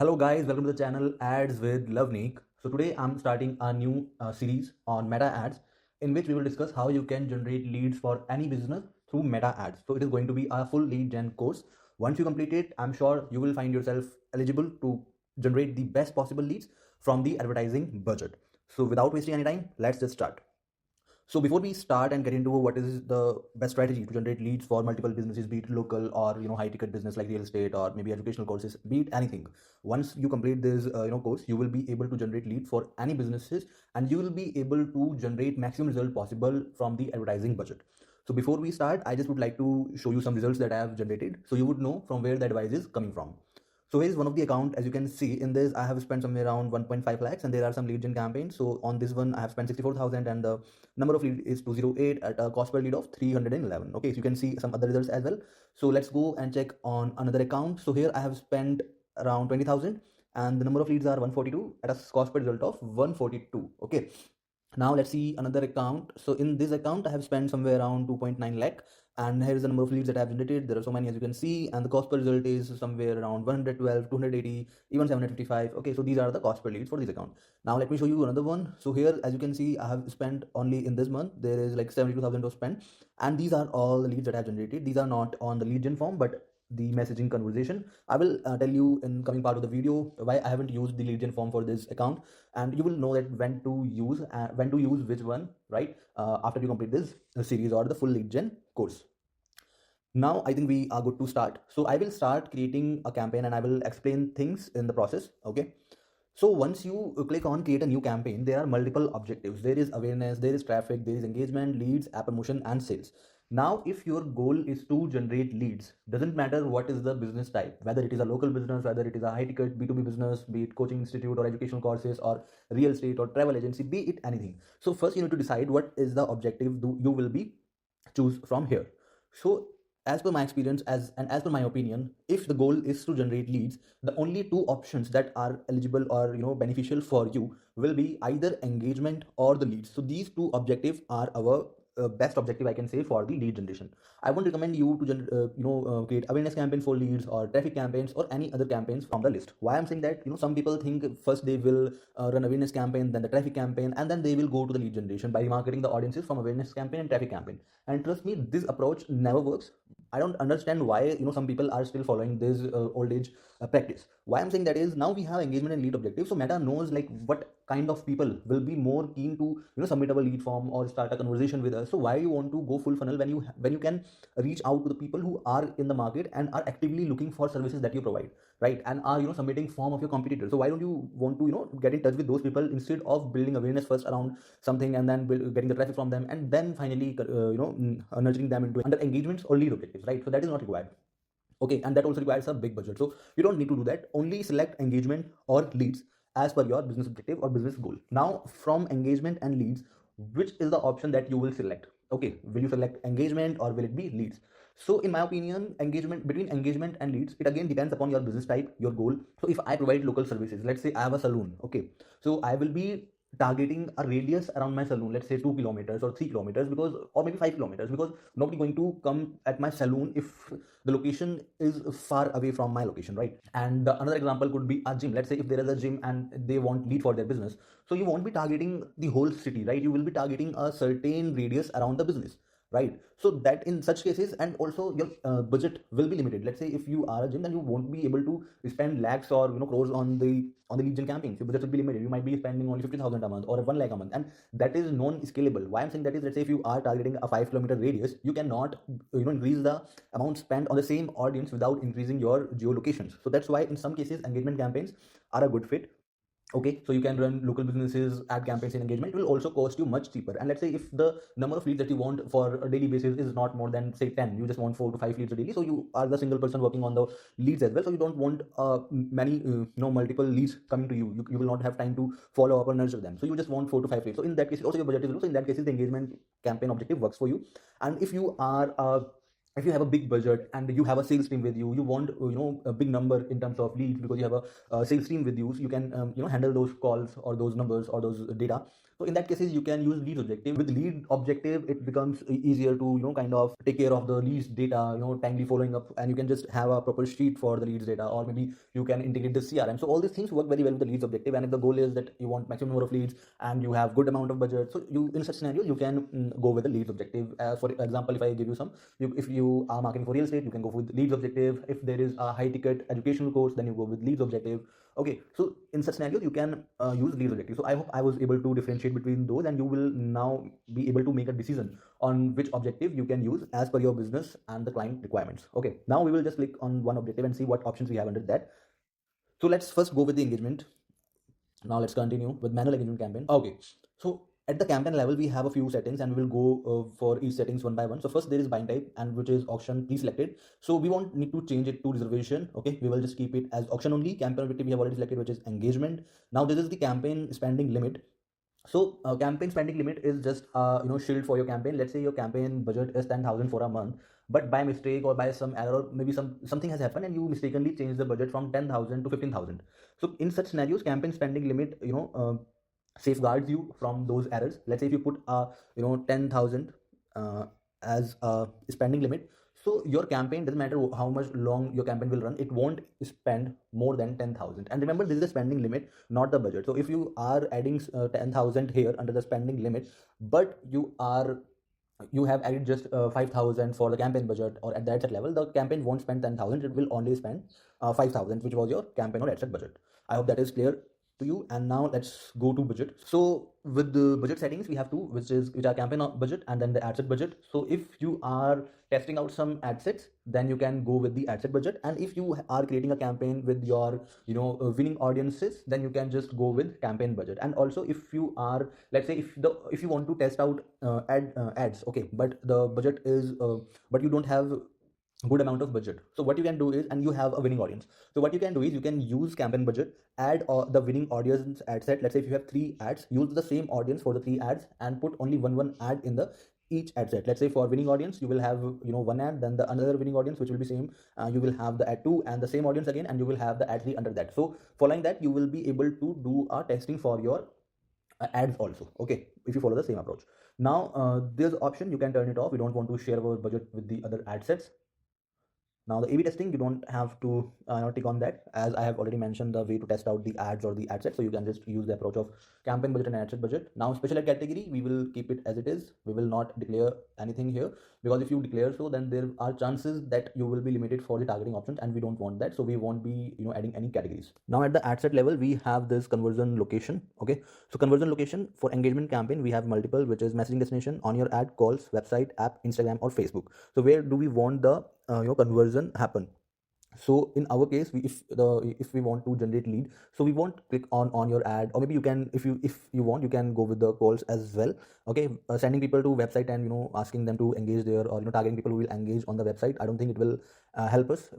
Hello guys, welcome to the channel Ads with Lovnik. So today I'm starting a new series on meta ads in which we will discuss how you can generate leads for any business through meta ads. So it is going to be a full lead gen course. Once you complete it, I'm sure you will find yourself eligible to generate the best possible leads from the advertising budget. So without wasting any time, let's just start. So before we start and get into what is the best strategy to generate leads for multiple businesses, be it local or high ticket business like real estate or maybe educational courses, be it anything. Once you complete this course, you will be able to generate lead for any businesses and you will be able to generate maximum result possible from the advertising budget. So before we start, I just would like to show you some results that I have generated so you would know from where the advice is coming from. So here's one of the account. As you can see in this, I have spent somewhere around 1.5 lakhs and there are some lead gen campaigns. So on this one, I have spent 64,000 and the number of lead is 208 at a cost per lead of 311. Okay, so you can see some other results as well. So let's go and check on another account. So here I have spent around 20,000 and the number of leads are 142 at a cost per result of 142. Okay, now let's see another account. So in this account I have spent somewhere around 2.9 lakh and here is the number of leads that I have generated. There are so many, as you can see, and the cost per result is somewhere around 112, 280, even 755. Okay, so these are the cost per leads for this account. Now let me show you another one. So here, as you can see, I have spent only in this month there is like 72,000 to spend, and these are all the leads that I have generated. These are not on the lead gen form but the messaging conversation. I will tell you in coming part of the video why I haven't used the lead gen form for this account, and you will know that when to use which one, right, after you complete this series or the full lead gen course. Now I think we are good to start. So I will start creating a campaign and I will explain things in the process. Okay, so once you click on create a new campaign, there are multiple objectives. There is awareness, there is traffic, there is engagement, leads, app promotion, and sales. Now, if your goal is to generate leads, doesn't matter what is the business type, whether it is a local business, whether it is a high ticket B2B business, be it coaching institute or educational courses or real estate or travel agency, be it anything. So first you need to decide what is the objective you will be choose from here. So as per my experience as per my opinion, if the goal is to generate leads, the only two options that are eligible or beneficial for you will be either engagement or the leads. So these two objectives are our best objective, I can say, for the lead generation. I won't recommend you to create awareness campaign for leads or traffic campaigns or any other campaigns from the list. Why I'm saying that, some people think first they will run awareness campaign, then the traffic campaign, and then they will go to the lead generation by remarketing the audiences from awareness campaign and traffic campaign. And trust me, this approach never works. I don't understand why some people are still following this old age practice. Why I'm saying that is, now we have engagement and lead objectives, so Meta knows like what kind of people will be more keen to submit a lead form or start a conversation with us. So why you want to go full funnel when you can reach out to the people who are in the market and are actively looking for services that you provide, right, and are submitting form of your competitors. So why don't you want to get in touch with those people instead of building awareness first around something and then getting the traffic from them and then finally nurturing them into under engagements or lead objectives, right? So that is not required. Okay, and that also requires a big budget, so you don't need to do that. Only select engagement or leads as per your business objective or business goal. Now from engagement and leads, which is the option that you will select? Okay, will you select engagement or will it be leads? So in my opinion, engagement and leads, it again depends upon your business type, your goal. So if I provide local services, let's say I have a saloon, okay, so I will be targeting a radius around my saloon, let's say 2 kilometers or 3 kilometers, because or maybe 5 kilometers, because nobody going to come at my saloon if the location is far away from my location, right? And the another example could be a gym. Let's say if there is a gym and they want lead for their business, so you won't be targeting the whole city, right? You will be targeting a certain radius around the business, right? So that in such cases, and also your budget will be limited. Let's say if you are a gym, then you won't be able to spend lakhs or crores on the lead gen campaign. Your budget will be limited. You might be spending only 50,000 a month or 1 lakh a month, and that is non-scalable. Why I'm saying that is, let's say if you are targeting a 5 kilometer radius, you cannot increase the amount spent on the same audience without increasing your geolocations. So that's why in some cases engagement campaigns are a good fit. Okay, so you can run local businesses ad campaigns in engagement. It will also cost you much cheaper. And let's say if the number of leads that you want for a daily basis is not more than say 10, you just want 4 to 5 leads a daily, so you are the single person working on the leads as well, so you don't want many multiple leads coming to you. You will not have time to follow up or nurture them, so you just want 4 to 5 leads. So in that case also your budget is low, so in that case the engagement campaign objective works for you. And if you are if you have a big budget and you have a sales team with you, you want a big number in terms of leads because you have a sales team with you, so you can handle those calls or those numbers or those data. So in that cases you can use lead objective. With lead objective it becomes easier to kind of take care of the leads data, timely following up, and you can just have a proper sheet for the leads data, or maybe you can integrate the CRM. So all these things work very well with the leads objective. And if the goal is that you want maximum number of leads and you have good amount of budget, so you in such scenarios you can go with the leads objective. For example, if I give you some, if you are marketing for real estate, you can go with leads objective. If there is a high ticket educational course, then you go with leads objective. Okay, so in such scenarios you can use leads objective. So I hope I was able to differentiate between those, and you will now be able to make a decision on which objective you can use as per your business and the client requirements. Okay, now we will just click on one objective and see what options we have under that. So let's first go with the engagement. Now let's continue with manual engagement campaign. Okay, so at the campaign level we have a few settings, and we will go for each settings one by one. So first there is buying type, and which is auction pre-selected. So we won't need to change it to reservation. Okay, we will just keep it as auction only. Campaign objective we have already selected, which is engagement. Now this is the campaign spending limit. So campaign spending limit is just shield for your campaign. Let's say your campaign budget is 10,000 for a month, but by mistake or by some error, maybe something has happened and you mistakenly change the budget from 10,000 to 15,000. So in such scenarios, campaign spending limit safeguards you from those errors. Let's say if you put 10,000 as a spending limit, so your campaign, doesn't matter how much long your campaign will run, it won't spend more than 10,000. And remember, this is the spending limit, not the budget. So if you are adding 10,000 here under the spending limit, but you have added just 5,000 for the campaign budget, or at that level, the campaign won't spend 10,000, it will only spend 5,000, which was your campaign or ad set budget. I hope that is clear to you. And now let's go to budget. So with the budget settings we have two, which are campaign budget and then the ad set budget. So if you are testing out some ad sets, then you can go with the ad set budget. And if you are creating a campaign with your winning audiences, then you can just go with campaign budget. And also if you are, let's say if you want to test out ads, okay, but the budget is but you don't have good amount of budget, so what you can do is, and you have a winning audience, so what you can do is you can use campaign budget, add the winning audience ad set. Let's say if you have 3 ads, use the same audience for the 3 ads and put only one ad in the each ad set. Let's say for winning audience you will have one ad, then the another winning audience which will be same, you will have the ad 2 and the same audience again, and you will have the ad 3 under that. So following that you will be able to do a testing for your ads also, okay, if you follow the same approach. Now there's option you can turn it off. We don't want to share our budget with the other ad sets. Now the A/B testing, you don't have to tick on that, as I have already mentioned the way to test out the ads or the ad set. So you can just use the approach of campaign budget and ad set budget. Now special ad category, we will keep it as it is. We will not declare anything here, because if you declare so, then there are chances that you will be limited for the targeting options, and we don't want that. So we won't be adding any categories. Now at the ad set level, we have this conversion location. Okay, so conversion location for engagement campaign, we have multiple, which is messaging destination, on your ad, calls, website, app, Instagram, or Facebook. So where do we want the conversion happen? So in our case, if we want to generate lead, so we won't click on your ad, or maybe you can, if you want, you can go with the calls as well. Okay, sending people to website and asking them to engage there, or targeting people who will engage on the website. I don't think it will help us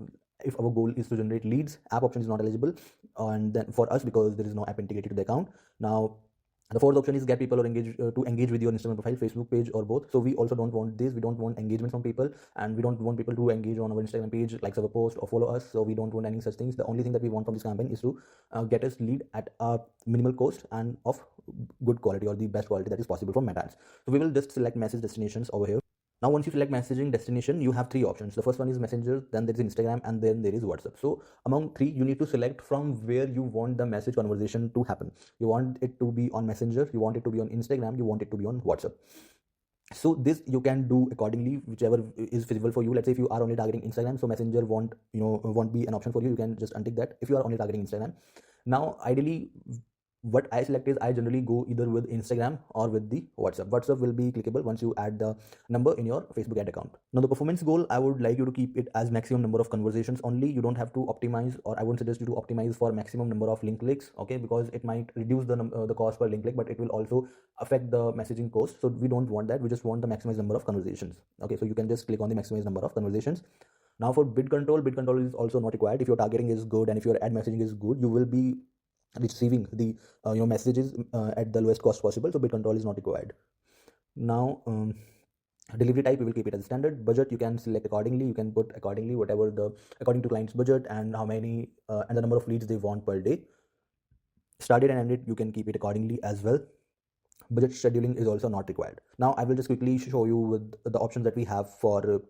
if our goal is to generate leads. App option is not eligible, and then for us, because there is no app integrated to the account. Now the fourth option is get people or engage to engage with your Instagram profile, Facebook page, or both. So we also don't want this. We don't want engagement from people, and we don't want people to engage on our Instagram page, like our post or follow us. So we don't want any such things. The only thing that we want from this campaign is to get us lead at a minimal cost and of good quality, or the best quality that is possible from Meta ads. So we will just select message destinations over here. Now, once you select messaging destination, you have 3 options. The first one is Messenger, then there is Instagram, and then there is WhatsApp. So among 3, you need to select from where you want the message conversation to happen. You want it to be on Messenger, you want it to be on Instagram, you want it to be on WhatsApp. So this you can do accordingly, whichever is feasible for you. Let's say if you are only targeting Instagram, so Messenger won't be an option for you. You can just untick that if you are only targeting Instagram. Now, ideally, what I select is, I generally go either with Instagram or with the WhatsApp. WhatsApp will be clickable once you add the number in your Facebook ad account. Now the performance goal, I would like you to keep it as maximum number of conversations only. You don't have to optimize, or I won't suggest you to optimize for maximum number of link clicks, okay, because it might reduce the cost per link click, but it will also affect the messaging cost. So we don't want that. We just want the maximized number of conversations. Okay, so you can just click on the maximized number of conversations. Now for bid control is also not required. If your targeting is good and if your ad messaging is good, you will be receiving the messages at the lowest cost possible. So bid control is not required. Now Delivery type, we will keep it as standard. Budget, you can select accordingly, you can put accordingly whatever the according to client's budget and how many and the number of leads they want per day. Start date and end date, you can keep it accordingly as well. Budget scheduling is also not required. Now I will just quickly show you with the options that we have for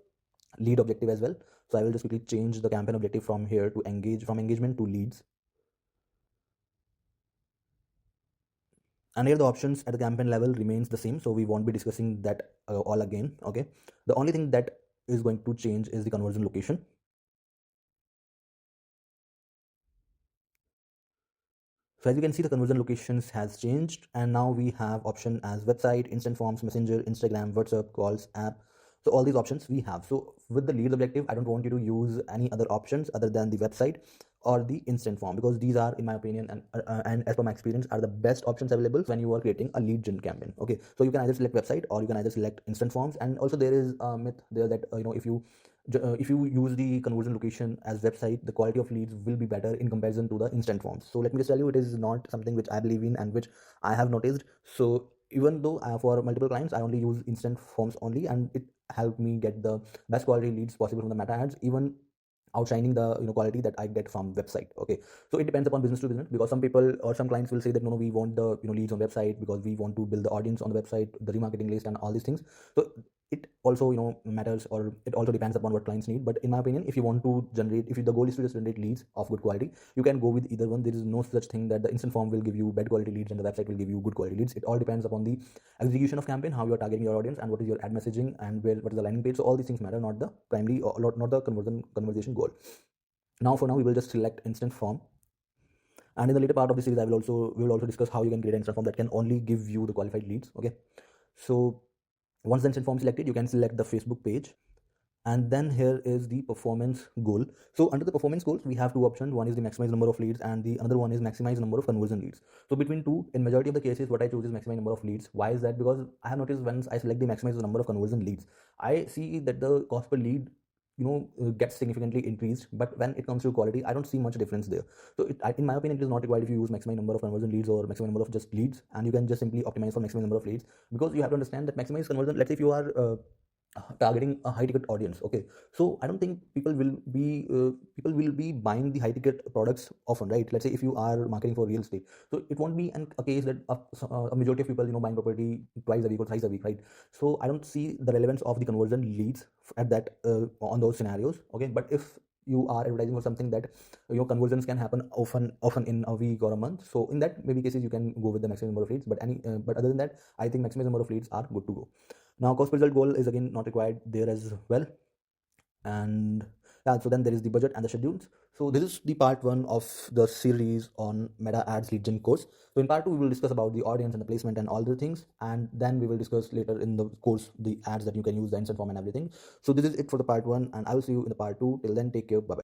lead objective as well. So I will just quickly change the campaign objective from here to engagement to leads. And here the options at the campaign level remains the same, so we won't be discussing that all again. Okay, the only thing that is going to change is the conversion location. So as you can see, the conversion locations has changed, and now we have option as website, instant forms, messenger, Instagram, WhatsApp, calls, app. So all these options we have. So with the leads objective, I don't want you to use any other options other than the website or the instant form, because these are, in my opinion, and as per my experience, are the best options available when you are creating a lead gen campaign. Okay, so you can either select website or you can either select instant forms. And also there is a myth there that if you use the conversion location as website, the quality of leads will be better in comparison to the instant forms. So let me just tell you, it is not something which I believe in and which I have noticed. So even though for multiple clients I only use instant forms only, and it helped me get the best quality leads possible from the meta ads, even outshining the quality that I get from website. Okay, so it depends upon business to business, because some people or some clients will say that no, we want the leads on website because we want to build the audience on the website, the remarketing list and all these things. So it also matters, or it also depends upon what clients need. But in my opinion, if you want to generate, if the goal is to just generate leads of good quality, you can go with either one. There is no such thing that the instant form will give you bad quality leads and the website will give you good quality leads. It all depends upon the execution of campaign, how you are targeting your audience, and what is your ad messaging, and what is the landing page. So all these things matter, not the primary or not the conversation goal. Now for now we will just select instant form, and in the later part of the series we will also discuss how you can create an instant form that can only give you the qualified leads. Okay, so once the instant form selected, you can select the Facebook page, and then here is the performance goal. So under the performance goals, we have two options. One is the maximize number of leads, and the another one is maximize number of conversion leads. So between two, in majority of the cases, what I choose is maximize number of leads. Why is that? Because I have noticed once I select the maximize the number of conversion leads, I see that the cost per lead gets significantly increased, but when it comes to quality, I don't see much difference there. So in my opinion, it is not required if you use maximum number of conversion leads or maximum number of just leads, and you can just simply optimize for maximum number of leads, because you have to understand that maximize conversion, let's say if you are targeting a high ticket audience. Okay, so I don't think people will be buying the high ticket products often, right? Let's say if you are marketing for real estate, so it won't be a case that a majority of people buying property twice a week or thrice a week, right? So I don't see the relevance of the conversion leads at that on those scenarios. Okay, but if you are advertising for something that your conversions can happen often in a week or a month, so in that maybe cases you can go with the maximum number of leads. But other than that, I think maximum number of leads are good to go. Now cost per result goal is again not required there as well. And yeah, so then there is the budget and the schedules. So this is the part one of the series on meta ads lead gen course. So in part two, we will discuss about the audience and the placement and all the things, and then we will discuss later in the course the ads that you can use, the instant form and everything. So this is it for the part one, and I will see you in the part two. Till then, take care. Bye bye.